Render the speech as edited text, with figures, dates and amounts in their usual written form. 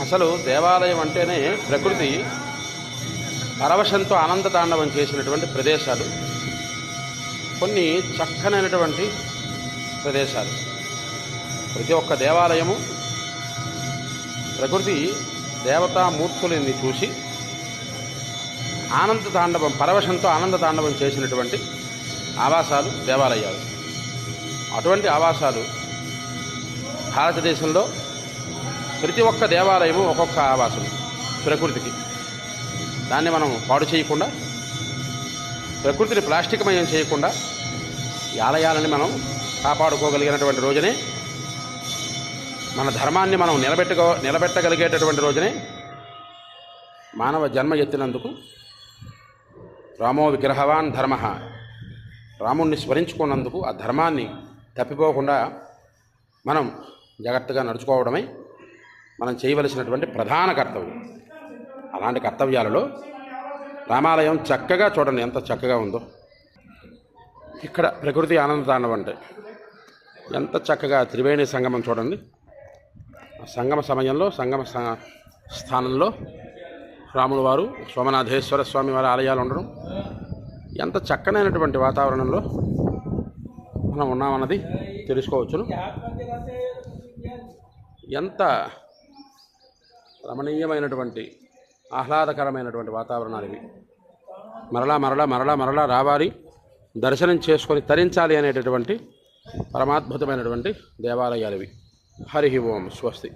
అసలు దేవాలయం అంటేనే ప్రకృతి పరవశంతో ఆనంద తాండవం చేసినటువంటి ప్రదేశాలు, కొన్ని చక్కనైనటువంటి ప్రదేశాలు. ప్రతి ఒక్క దేవాలయము ప్రకృతి దేవతామూర్తులని చూసి ఆనంద తాండవం, పరవశంతో ఆనంద తాండవం చేసినటువంటి ఆవాసాలు దేవాలయాలు. అటువంటి ఆవాసాలు భారతదేశంలో ప్రతి ఒక్క దేవాలయము ఒక్కొక్క ఆవాసం ప్రకృతికి. దాన్ని మనం పాడు చేయకుండా, ప్రకృతిని ప్లాస్టిక్మయం చేయకుండా ఈ ఆలయాలని మనం కాపాడుకోగలిగినటువంటి రోజునే, మన ధర్మాన్ని మనం నిలబెట్టగలిగేటటువంటి రోజునే మానవ జన్మ ఎత్తినందుకు రామో విగ్రహవాన్ ధర్మ, రాముణ్ణి స్మరించుకున్నందుకు ఆ ధర్మాన్ని తప్పిపోకుండా మనం జాగ్రత్తగా నడుచుకోవడమే మనం చేయవలసినటువంటి ప్రధాన కర్తవ్యం. అలాంటి కర్తవ్యాలలో రామాలయం చక్కగా చూడండి, ఎంత చక్కగా ఉందో. ఇక్కడ ప్రకృతి ఆనంద తాండవం అంటే ఎంత చక్కగా త్రివేణి సంగమం చూడండి. సంగమ సమయంలో, సంగమ స్థానంలో రాముల వారు, సోమనాథేశ్వర స్వామి వారి ఆలయాలు ఉండడం, ఎంత చక్కనైనటువంటి వాతావరణంలో మనం ఉన్నామన్నది తెలుసుకోవచ్చును. ఎంత రమణీయమైనటువంటి ఆహ్లాదకరమైనటువంటి వాతావరణాలు ఇవి. మరలా మరలా మరలా మరలా రావాలి, దర్శనం చేసుకొని తరించాలి అనేటటువంటి పరమాద్భుతమైనటువంటి దేవాలయాలు ఇవి. హరి ఓం స్వస్తి.